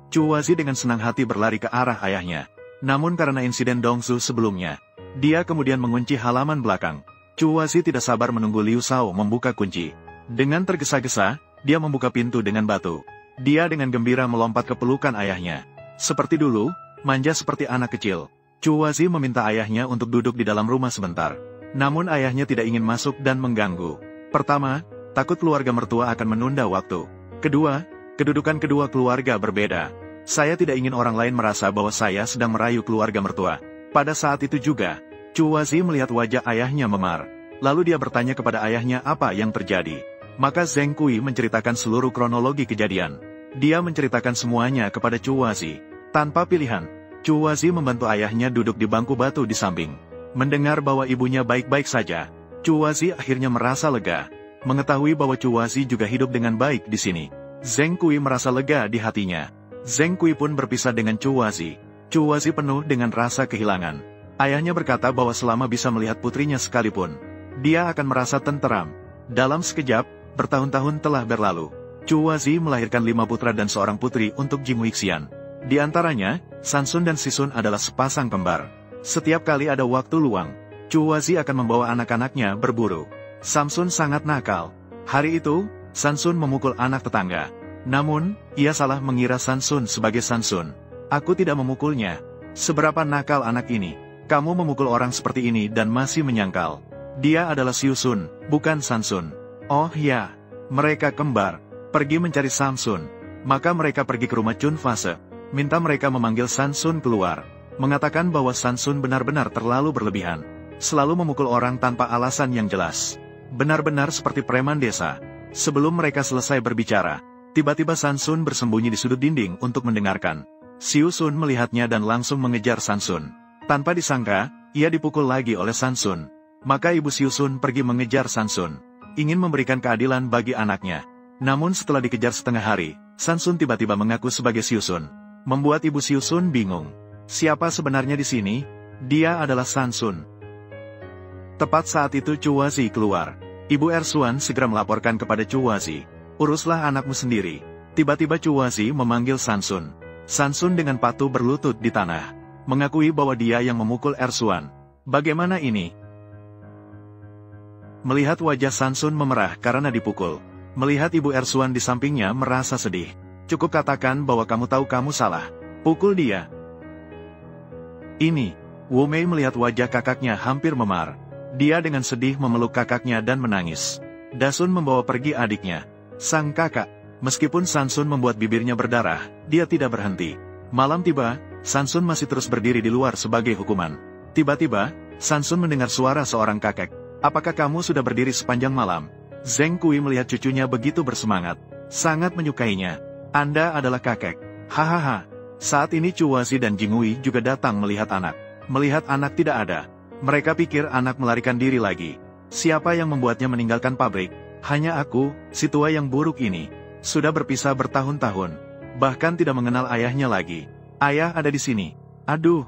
A: Chuazi dengan senang hati berlari ke arah ayahnya. Namun karena insiden Dongsu sebelumnya, dia kemudian mengunci halaman belakang. Chuazi tidak sabar menunggu Liu Shao membuka kunci. Dengan tergesa-gesa, dia membuka pintu dengan batu. Dia dengan gembira melompat ke pelukan ayahnya. Seperti dulu, manja seperti anak kecil. Chuazi meminta ayahnya untuk duduk di dalam rumah sebentar. Namun ayahnya tidak ingin masuk dan mengganggu. Pertama, takut keluarga mertua akan menunda waktu. Kedua, kedudukan kedua keluarga berbeda. Saya tidak ingin orang lain merasa bahwa saya sedang merayu keluarga mertua. Pada saat itu juga, Chuazi melihat wajah ayahnya memar. Lalu dia bertanya kepada ayahnya apa yang terjadi. Maka Zheng Kui menceritakan seluruh kronologi kejadian. Dia menceritakan semuanya kepada Chuazi. Tanpa pilihan, Chuazi membantu ayahnya duduk di bangku batu di samping. Mendengar bahwa ibunya baik-baik saja, Chuazi akhirnya merasa lega. Mengetahui bahwa Chuazi juga hidup dengan baik di sini, Zheng Kui merasa lega di hatinya. Zheng Kui pun berpisah dengan Chuazi. Chuazi penuh dengan rasa kehilangan. Ayahnya berkata bahwa selama bisa melihat putrinya sekalipun, dia akan merasa tenteram. Dalam sekejap, bertahun-tahun telah berlalu. Chuazi melahirkan 5 putra dan seorang putri untuk Jing Wuxian. Di antaranya, Sansun dan Sisun adalah sepasang kembar. Setiap kali ada waktu luang, Chuazi akan membawa anak-anaknya berburu. Samsun sangat nakal. Hari itu, Sansun memukul anak tetangga. Namun, ia salah mengira Sansun sebagai Sansun. Aku tidak memukulnya. Seberapa nakal anak ini. Kamu memukul orang seperti ini dan masih menyangkal. Dia adalah Siusun, bukan Sansun. Oh ya, mereka kembar. Pergi mencari Samsun. Maka mereka pergi ke rumah Chun Fase. Minta mereka memanggil Sansun keluar. Mengatakan bahwa Sansun benar-benar terlalu berlebihan. Selalu memukul orang tanpa alasan yang jelas. Benar-benar seperti preman desa. Sebelum mereka selesai berbicara, tiba-tiba Sansun bersembunyi di sudut dinding untuk mendengarkan. Siusun melihatnya dan langsung mengejar Sansun. Tanpa disangka, ia dipukul lagi oleh Sansun. Maka ibu Siusun pergi mengejar Sansun. Ingin memberikan keadilan bagi anaknya. Namun setelah dikejar setengah hari, Sansun tiba-tiba mengaku sebagai Siusun. Membuat ibu Siusun bingung. Siapa sebenarnya di sini? Dia adalah Sansun. Tepat saat itu Chuazi keluar. Ibu Ersuan segera melaporkan kepada Chuazi. Uruslah anakmu sendiri. Tiba-tiba Chuazi memanggil Sansun. Sansun dengan patuh berlutut di tanah. Mengakui bahwa dia yang memukul Ersuan. Bagaimana ini? Melihat wajah Sansun memerah karena dipukul. Melihat ibu Ersuan di sampingnya merasa sedih. Cukup katakan bahwa kamu tahu kamu salah. Pukul dia. Ini, Wu Mei melihat wajah kakaknya hampir memar. Dia dengan sedih memeluk kakaknya dan menangis. Dasun membawa pergi adiknya. Sang kakak, meskipun Sansun membuat bibirnya berdarah, dia tidak berhenti. Malam tiba, Sansun masih terus berdiri di luar sebagai hukuman. Tiba-tiba, Sansun mendengar suara seorang kakek. Apakah kamu sudah berdiri sepanjang malam? Zheng Kui melihat cucunya begitu bersemangat. Sangat menyukainya. Anda adalah kakek. Hahaha. Saat ini Chuazi dan Jinghui juga datang melihat anak. Melihat anak tidak ada. Mereka pikir anak melarikan diri lagi. Siapa yang membuatnya meninggalkan pabrik? Hanya aku, si tua yang buruk ini. Sudah berpisah bertahun-tahun. Bahkan tidak mengenal ayahnya lagi. Ayah ada di sini. Aduh,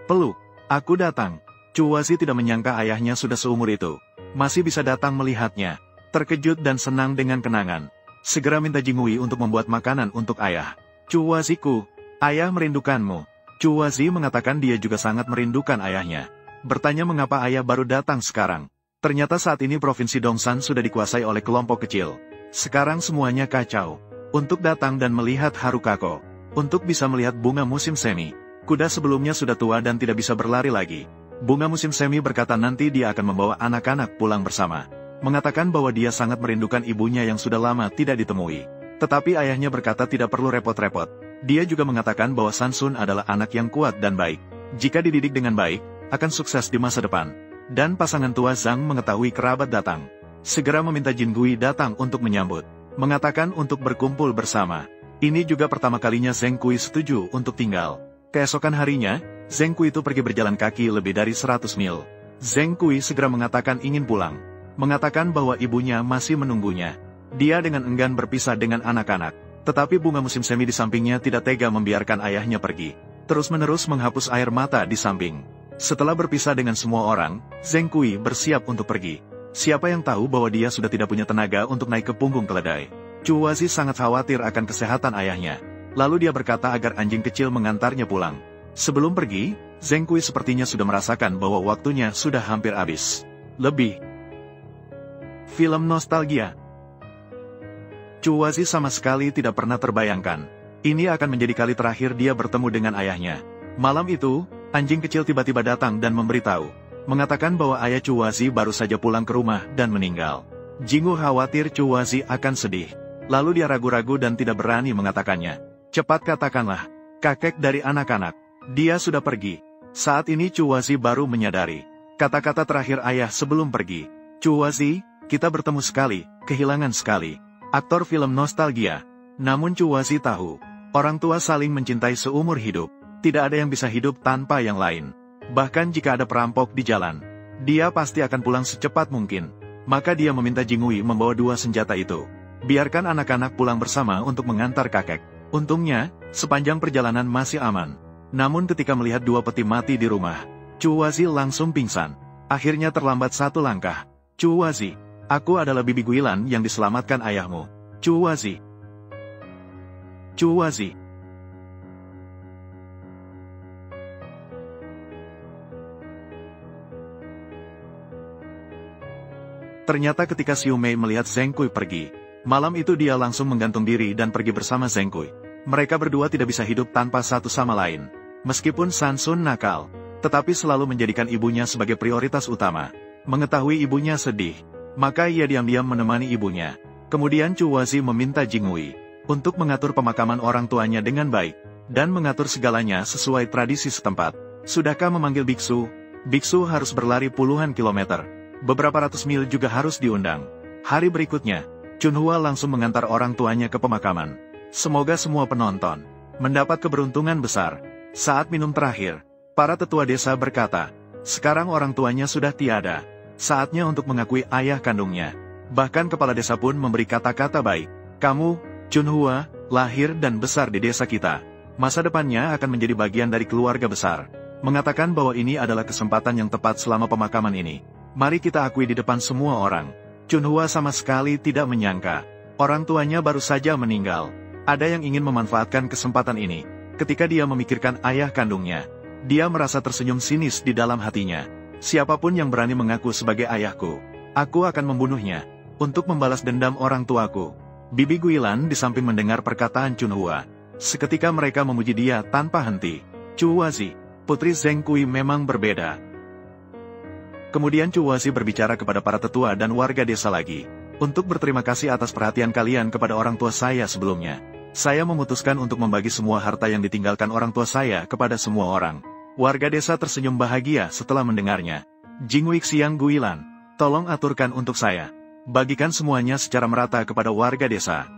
A: peluk. Aku datang. Chuazi tidak menyangka ayahnya sudah seumur itu. Masih bisa datang melihatnya. Terkejut dan senang dengan kenangan. Segera minta Jinghui untuk membuat makanan untuk ayah. Chuaziku, ayah merindukanmu. Chuazi mengatakan dia juga sangat merindukan ayahnya. Bertanya mengapa ayah baru datang sekarang. Ternyata saat ini provinsi Dongsan sudah dikuasai oleh kelompok kecil. Sekarang semuanya kacau. Untuk datang dan melihat Harukako. Untuk bisa melihat bunga musim semi. Kuda sebelumnya sudah tua dan tidak bisa berlari lagi. Bunga musim semi berkata nanti dia akan membawa anak-anak pulang bersama. Mengatakan bahwa dia sangat merindukan ibunya yang sudah lama tidak ditemui. Tetapi ayahnya berkata tidak perlu repot-repot. Dia juga mengatakan bahwa Sansun adalah anak yang kuat dan baik. Jika dididik dengan baik, akan sukses di masa depan. Dan pasangan tua Zhang mengetahui kerabat datang. Segera meminta Jinghui datang untuk menyambut. Mengatakan untuk berkumpul bersama. Ini juga pertama kalinya Zheng Kui setuju untuk tinggal. Keesokan harinya, Zheng Kui itu pergi berjalan kaki lebih dari 100 mil. Zheng Kui segera mengatakan ingin pulang. Mengatakan bahwa ibunya masih menunggunya. Dia dengan enggan berpisah dengan anak-anak. Tetapi bunga musim semi di sampingnya tidak tega membiarkan ayahnya pergi. Terus-menerus menghapus air mata di samping. Setelah berpisah dengan semua orang, Zheng Kui bersiap untuk pergi. Siapa yang tahu bahwa dia sudah tidak punya tenaga untuk naik ke punggung keledai. Chuazi sangat khawatir akan kesehatan ayahnya. Lalu dia berkata agar anjing kecil mengantarnya pulang. Sebelum pergi, Zheng Kui sepertinya sudah merasakan bahwa waktunya sudah hampir habis. Lebih. Film nostalgia. Chuazi sama sekali tidak pernah terbayangkan. Ini akan menjadi kali terakhir dia bertemu dengan ayahnya. Malam itu, anjing kecil tiba-tiba datang dan memberitahu. mengatakan bahwa ayah Chuwazi baru saja pulang ke rumah dan meninggal. Jingwu khawatir Chuwazi akan sedih. Lalu dia ragu-ragu dan tidak berani mengatakannya. Cepat katakanlah, kakek dari anak-anak. Dia sudah pergi. Saat ini Chuwazi baru menyadari. Kata-kata terakhir ayah sebelum pergi. Chuwazi, kita bertemu sekali, kehilangan sekali. Aktor film nostalgia. Namun Chuwazi tahu, orang tua saling mencintai seumur hidup. Tidak ada yang bisa hidup tanpa yang lain. Bahkan jika ada perampok di jalan, dia pasti akan pulang secepat mungkin. Maka dia meminta Jingwei membawa dua senjata itu. Biarkan anak-anak pulang bersama untuk mengantar kakek. Untungnya, sepanjang perjalanan masih aman. Namun ketika melihat dua peti mati di rumah, Chuwazi langsung pingsan. Akhirnya terlambat satu langkah. Chuwazi, aku adalah bibi Guilan yang diselamatkan ayahmu. Chuwazi. Chuwazi. Ternyata ketika Xiu Mei melihat Zheng Kui pergi, malam itu dia langsung menggantung diri dan pergi bersama Zheng Kui. Mereka berdua tidak bisa hidup tanpa satu sama lain. Meskipun Sansun nakal, tetapi selalu menjadikan ibunya sebagai prioritas utama. Mengetahui ibunya sedih, maka ia diam-diam menemani ibunya. Kemudian Chuwazi meminta Jingwei untuk mengatur pemakaman orang tuanya dengan baik, dan mengatur segalanya sesuai tradisi setempat. Sudahkah memanggil biksu? Biksu harus berlari puluhan kilometer. Beberapa ratus mil juga harus diundang. Hari berikutnya, Chunhua langsung mengantar orang tuanya ke pemakaman. Semoga semua penonton mendapat keberuntungan besar. Saat minum terakhir, para tetua desa berkata, sekarang orang tuanya sudah tiada. Saatnya untuk mengakui ayah kandungnya. Bahkan kepala desa pun memberi kata-kata baik. Kamu, Chunhua, lahir dan besar di desa kita. Masa depannya akan menjadi bagian dari keluarga besar. Mengatakan bahwa ini adalah kesempatan yang tepat selama pemakaman ini. Mari kita akui di depan semua orang. Chunhua sama sekali tidak menyangka. Orang tuanya baru saja meninggal. Ada yang ingin memanfaatkan kesempatan ini. Ketika dia memikirkan ayah kandungnya, dia merasa tersenyum sinis di dalam hatinya. Siapapun yang berani mengaku sebagai ayahku, aku akan membunuhnya. Untuk membalas dendam orang tuaku. Bibi Guilan di samping mendengar perkataan Chunhua. Seketika mereka memuji dia tanpa henti. Chuwazi, putri Zheng Kui memang berbeda. Kemudian Chuwazi berbicara kepada para tetua dan warga desa lagi. Untuk berterima kasih atas perhatian kalian kepada orang tua saya sebelumnya. Saya memutuskan untuk membagi semua harta yang ditinggalkan orang tua saya kepada semua orang. Warga desa tersenyum bahagia setelah mendengarnya. Jingwei Xiang Guilan, tolong aturkan untuk saya. Bagikan semuanya secara merata kepada warga desa.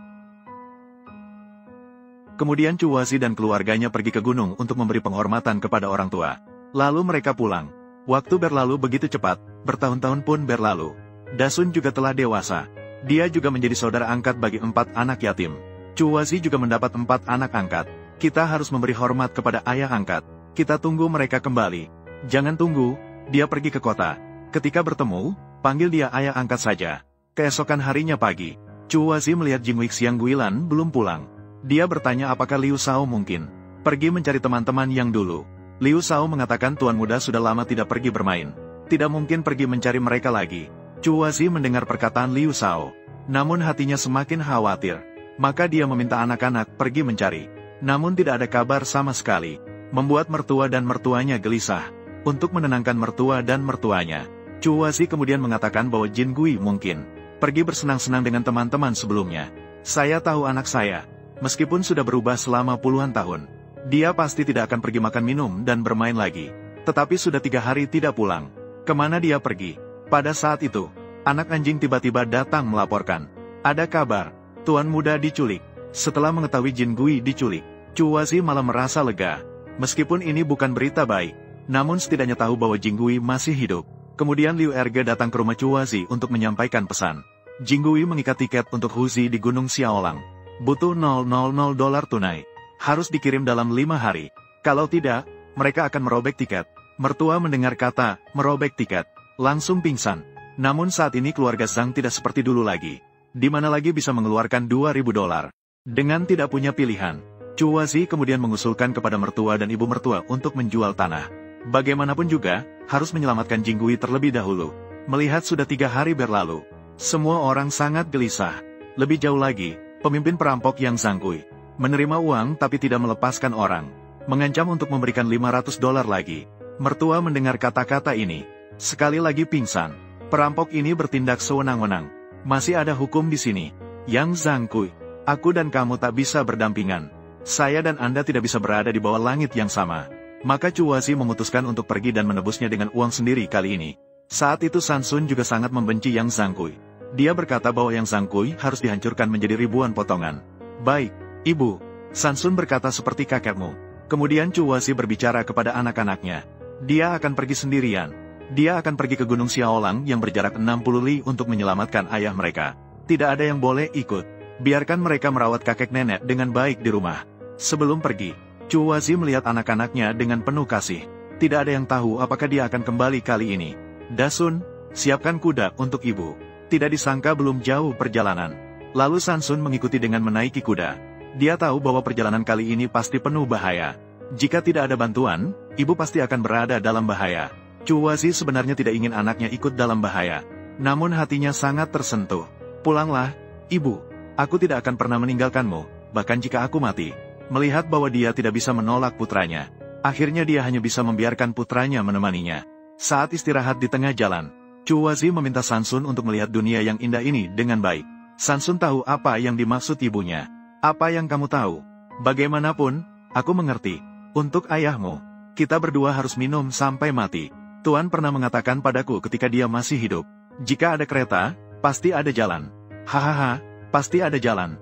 A: Kemudian Chuwazi dan keluarganya pergi ke gunung untuk memberi penghormatan kepada orang tua. Lalu mereka pulang. Waktu berlalu begitu cepat, bertahun-tahun pun berlalu. Dasun juga telah dewasa. Dia juga menjadi saudara angkat bagi 4 anak yatim. Chuwazi juga mendapat 4 anak angkat. Kita harus memberi hormat kepada ayah angkat. Kita tunggu mereka kembali. Jangan tunggu, dia pergi ke kota. Ketika bertemu, panggil dia ayah angkat saja. Keesokan harinya pagi, Chuwazi melihat Jingwei Xiang Guilan belum pulang. Dia bertanya apakah Liu Shao mungkin pergi mencari teman-teman yang dulu. Liu Shao mengatakan tuan muda sudah lama tidak pergi bermain. Tidak mungkin pergi mencari mereka lagi. Chuwazi mendengar perkataan Liu Shao, namun hatinya semakin khawatir. Maka dia meminta anak-anak pergi mencari. Namun tidak ada kabar sama sekali. Membuat mertua dan mertuanya gelisah. Untuk menenangkan mertua dan mertuanya, Chuwazi kemudian mengatakan bahwa Jin Gui mungkin pergi bersenang-senang dengan teman-teman sebelumnya. Saya tahu anak saya, meskipun sudah berubah selama puluhan tahun, dia pasti tidak akan pergi makan minum dan bermain lagi. Tetapi sudah 3 hari tidak pulang. Kemana dia pergi? Pada saat itu, anak anjing tiba-tiba datang melaporkan. Ada kabar, tuan muda diculik. Setelah mengetahui Jin Gui diculik, Chuwazi malah merasa lega. Meskipun ini bukan berita baik, namun setidaknya tahu bahwa Jin Gui masih hidup. Kemudian Liu Erge datang ke rumah Chuwazi untuk menyampaikan pesan. Jin Gui mengikat tiket untuk Huzi di Gunung Xiaolang. Butuh $000 tunai. Harus dikirim dalam 5 hari. Kalau tidak, mereka akan merobek tiket. Mertua mendengar kata, merobek tiket, langsung pingsan. Namun saat ini keluarga Zhang tidak seperti dulu lagi. Di mana lagi bisa mengeluarkan $2.000. Dengan tidak punya pilihan, Chuwazi kemudian mengusulkan kepada mertua dan ibu mertua untuk menjual tanah. Bagaimanapun juga, harus menyelamatkan Jin Gui terlebih dahulu. Melihat sudah 3 hari berlalu, semua orang sangat gelisah. Lebih jauh lagi, pemimpin perampok yang Zhang Kui menerima uang tapi tidak melepaskan orang. Mengancam untuk memberikan $500 lagi. Mertua mendengar kata-kata ini. Sekali lagi pingsan. Perampok ini bertindak sewenang-wenang. Masih ada hukum di sini. Yang Zhangkui, aku dan kamu tak bisa berdampingan. Saya dan Anda tidak bisa berada di bawah langit yang sama. Maka Chuazi memutuskan untuk pergi dan menebusnya dengan uang sendiri kali ini. Saat itu Sansun juga sangat membenci Yang Zhangkui. Dia berkata bahwa Yang Zhangkui harus dihancurkan menjadi ribuan potongan. Baik, Ibu. Sansun berkata seperti kakekmu. Kemudian Chuazi berbicara kepada anak-anaknya. Dia akan pergi sendirian. Dia akan pergi ke Gunung Xiaolang yang berjarak 60 li untuk menyelamatkan ayah mereka. Tidak ada yang boleh ikut. Biarkan mereka merawat kakek nenek dengan baik di rumah. Sebelum pergi, Chuazi melihat anak-anaknya dengan penuh kasih. Tidak ada yang tahu apakah dia akan kembali kali ini. Dasun, siapkan kuda untuk ibu. Tidak disangka belum jauh perjalanan. Lalu Sansun mengikuti dengan menaiki kuda. Dia tahu bahwa perjalanan kali ini pasti penuh bahaya. Jika tidak ada bantuan, ibu pasti akan berada dalam bahaya. Chuazi sebenarnya tidak ingin anaknya ikut dalam bahaya. Namun hatinya sangat tersentuh. Pulanglah, ibu. Aku tidak akan pernah meninggalkanmu, bahkan jika aku mati. Melihat bahwa dia tidak bisa menolak putranya. Akhirnya dia hanya bisa membiarkan putranya menemaninya. Saat istirahat di tengah jalan, Chuazi meminta Sansun untuk melihat dunia yang indah ini dengan baik. Sansun tahu apa yang dimaksud ibunya. Apa yang kamu tahu? Bagaimanapun, aku mengerti. Untuk ayahmu, kita berdua harus minum sampai mati. Tuan pernah mengatakan padaku ketika dia masih hidup. Jika ada kereta, pasti ada jalan. Hahaha, pasti ada jalan.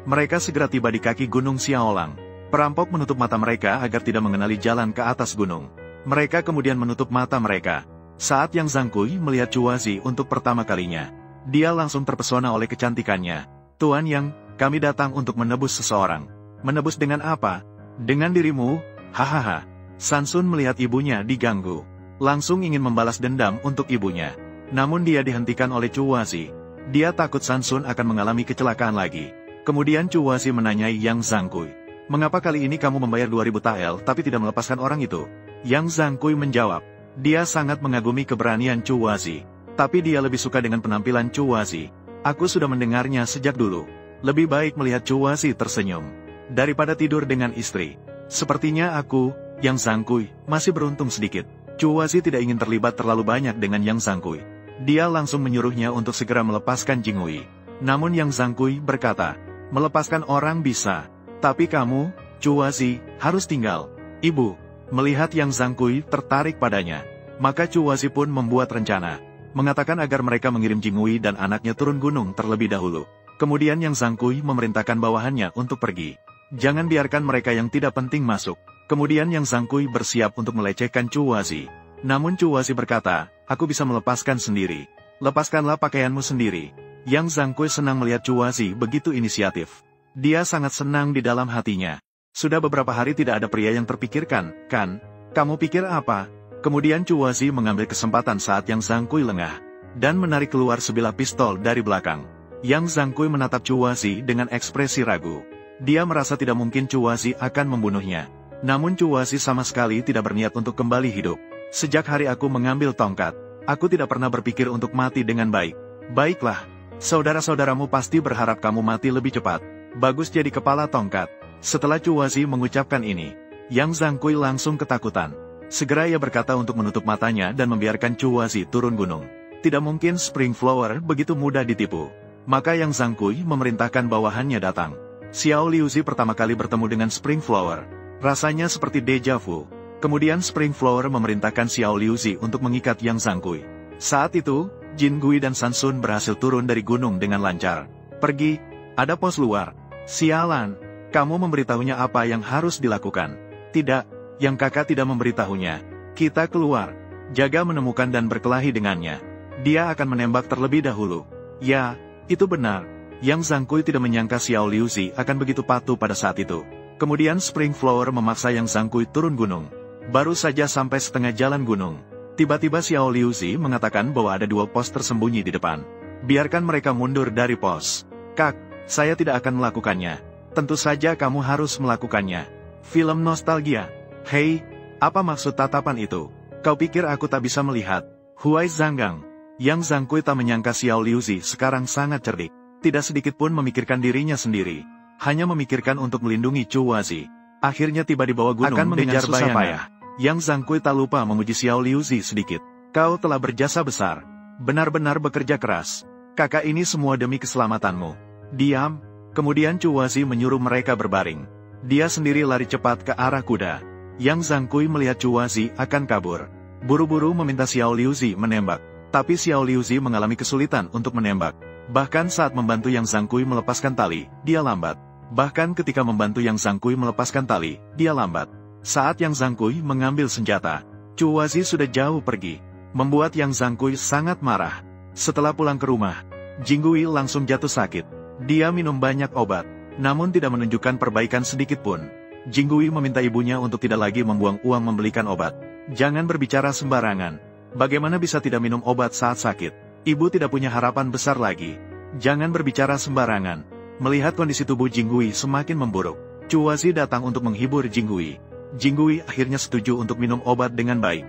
A: Mereka segera tiba di kaki Gunung Xiaolang. Perampok menutup mata mereka agar tidak mengenali jalan ke atas gunung. Mereka kemudian menutup mata mereka. Saat Yang Zhangkui melihat Chuazi untuk pertama kalinya, dia langsung terpesona oleh kecantikannya. Tuan Yang, kami datang untuk menebus seseorang. Menebus dengan apa? Dengan dirimu? Hahaha. Sansun melihat ibunya diganggu. Langsung ingin membalas dendam untuk ibunya. Namun dia dihentikan oleh Chuazi. Dia takut Sansun akan mengalami kecelakaan lagi. Kemudian Chuazi menanyai Yang Zhangkui. Mengapa kali ini kamu membayar 2000 tael tapi tidak melepaskan orang itu? Yang Zhangkui menjawab. Dia sangat mengagumi keberanian Chuazi. Tapi dia lebih suka dengan penampilan Chuazi. Aku sudah mendengarnya sejak dulu. Lebih baik melihat Chuazi tersenyum daripada tidur dengan istri. Sepertinya aku, Yang Zhangkui, masih beruntung sedikit. Chuazi tidak ingin terlibat terlalu banyak dengan Yang Zhangkui. Dia langsung menyuruhnya untuk segera melepaskan Jingui. Namun Yang Zhangkui berkata, melepaskan orang bisa, tapi kamu, Chuazi, harus tinggal. Ibu, melihat Yang Zhangkui tertarik padanya, maka Chuazi pun membuat rencana, mengatakan agar mereka mengirim Jingui dan anaknya turun gunung terlebih dahulu. Kemudian Yang Zhangkui memerintahkan bawahannya untuk pergi. Jangan biarkan mereka yang tidak penting masuk. Kemudian Yang Zhangkui bersiap untuk melecehkan Chuazi. Namun Chuazi berkata, aku bisa melepaskan sendiri. Lepaskanlah pakaianmu sendiri. Yang Zhangkui senang melihat Chuazi begitu inisiatif. Dia sangat senang di dalam hatinya. Sudah beberapa hari tidak ada pria yang terpikirkan, kan? Kamu pikir apa? Kemudian Chuazi mengambil kesempatan saat Yang Zhangkui lengah, dan menarik keluar sebilah pistol dari belakang. Yang Zhangkui menatap Chuazi dengan ekspresi ragu. Dia merasa tidak mungkin Chuazi akan membunuhnya. Namun Chuazi sama sekali tidak berniat untuk kembali hidup. Sejak hari aku mengambil tongkat, aku tidak pernah berpikir untuk mati dengan baik. Baiklah, saudara-saudaramu pasti berharap kamu mati lebih cepat. Bagus jadi kepala tongkat. Setelah Chuazi mengucapkan ini, Yang Zhangkui langsung ketakutan. Segera ia berkata untuk menutup matanya dan membiarkan Chuazi turun gunung. Tidak mungkin Spring Flower begitu mudah ditipu. Maka Yang Zhangkui memerintahkan bawahannya datang. Xiao Liuzi pertama kali bertemu dengan Spring Flower. Rasanya seperti deja vu. Kemudian Spring Flower memerintahkan Xiao Liuzi untuk mengikat Yang Zhangkui. Saat itu, Jin Gui dan Sansun berhasil turun dari gunung dengan lancar. Pergi, ada pos luar. Sialan, kamu memberitahunya apa yang harus dilakukan. Tidak, Yang kakak tidak memberitahunya. Kita keluar. Jaga menemukan dan berkelahi dengannya. Dia akan menembak terlebih dahulu. Ya, itu benar. Yang Zhangkui tidak menyangka Xiao Liuzi akan begitu patuh pada saat itu. Kemudian Spring Flower memaksa Yang Zhangkui turun gunung. Baru saja sampai setengah jalan gunung, tiba-tiba Xiao Liuzi mengatakan bahwa ada 2 pos tersembunyi di depan. Biarkan mereka mundur dari pos. Kak, saya tidak akan melakukannya. Tentu saja kamu harus melakukannya. Film nostalgia. Hei, apa maksud tatapan itu? Kau pikir aku tak bisa melihat? Huai Zhanggang. Yang Zhangkui tak menyangka Xiao Liuzi sekarang sangat cerdik. Tidak sedikit pun memikirkan dirinya sendiri. Hanya memikirkan untuk melindungi Chuazi. Akhirnya tiba di bawah gunung akan dengan susah payah. Yang Zhangkui tak lupa memuji Xiao Liuzi sedikit. Kau telah berjasa besar. Benar-benar bekerja keras. Kakak ini semua demi keselamatanmu. Diam. Kemudian Chu Huazi menyuruh mereka berbaring. Dia sendiri lari cepat ke arah kuda. Yang Zhangkui melihat Chu Huazi akan kabur. Buru-buru meminta Xiao Liuzi menembak. Tapi Xiao Liuzi mengalami kesulitan untuk menembak. Bahkan saat membantu Yang Zhangkui melepaskan tali, dia lambat. Bahkan ketika membantu Yang Zhangkui melepaskan tali, dia lambat. Saat Yang Zhangkui mengambil senjata, Chu Huazi sudah jauh pergi. Membuat Yang Zhangkui sangat marah. Setelah pulang ke rumah, Jinggui langsung jatuh sakit. Dia minum banyak obat, namun tidak menunjukkan perbaikan sedikit pun. Jinggui meminta ibunya untuk tidak lagi membuang uang membelikan obat. Jangan berbicara sembarangan. Bagaimana bisa tidak minum obat saat sakit? Ibu tidak punya harapan besar lagi. Jangan berbicara sembarangan. Melihat kondisi tubuh Jinggui semakin memburuk, Chu Huazi datang untuk menghibur Jinggui. Jinggui akhirnya setuju untuk minum obat dengan baik.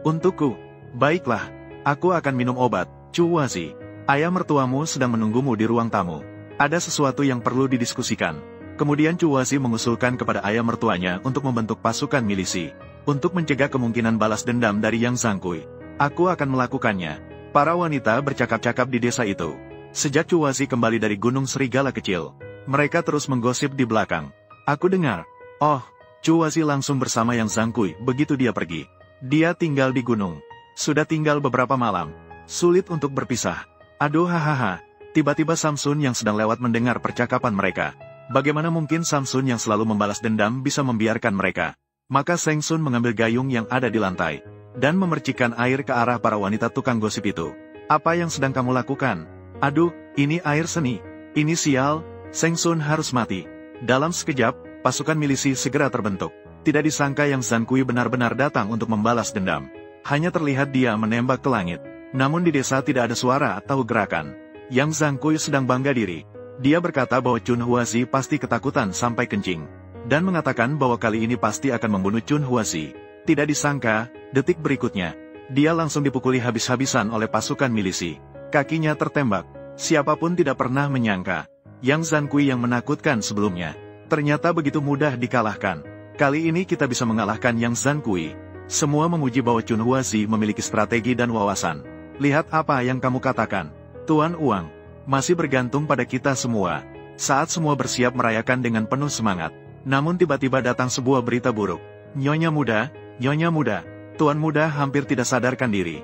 A: Untukku. Baiklah, aku akan minum obat, Chu Huazi. Ayah mertuamu sedang menunggumu di ruang tamu. Ada sesuatu yang perlu didiskusikan. Kemudian Chu Huazi mengusulkan kepada ayah mertuanya untuk membentuk pasukan milisi. Untuk mencegah kemungkinan balas dendam dari Yang Zhangkui. Aku akan melakukannya. Para wanita bercakap-cakap di desa itu. Sejak Chu Huazi kembali dari Gunung Serigala Kecil, mereka terus menggosip di belakang. Aku dengar. Oh, Chu Huazi langsung bersama Yang Zhangkui begitu dia pergi. Dia tinggal di gunung. Sudah tinggal beberapa malam. Sulit untuk berpisah. Aduh hahaha. Tiba-tiba Samsun yang sedang lewat mendengar percakapan mereka. Bagaimana mungkin Samsun yang selalu membalas dendam bisa membiarkan mereka? Maka Seng Sun mengambil gayung yang ada di lantai. Dan memercikkan air ke arah para wanita tukang gosip itu. Apa yang sedang kamu lakukan? Aduh, ini air seni. Ini sial, Seng Sun harus mati. Dalam sekejap, pasukan milisi segera terbentuk. Tidak disangka Yang Zhangkui benar-benar datang untuk membalas dendam. Hanya terlihat dia menembak ke langit. Namun di desa tidak ada suara atau gerakan. Yang Zhangkui sedang bangga diri. Dia berkata bahwa Chun Huazi pasti ketakutan sampai kencing. Dan mengatakan bahwa kali ini pasti akan membunuh Chun Huazi. Tidak disangka, detik berikutnya, dia langsung dipukuli habis-habisan oleh pasukan milisi. Kakinya tertembak. Siapapun tidak pernah menyangka. Yang Zhangkui yang menakutkan sebelumnya, ternyata begitu mudah dikalahkan. Kali ini kita bisa mengalahkan Yang Zhangkui. Semua memuji bahwa Chun Huazi memiliki strategi dan wawasan. Lihat apa yang kamu katakan. Tuan Uang, masih bergantung pada kita semua. Saat semua bersiap merayakan dengan penuh semangat. Namun tiba-tiba datang sebuah berita buruk. Nyonya muda, Tuan muda hampir tidak sadarkan diri.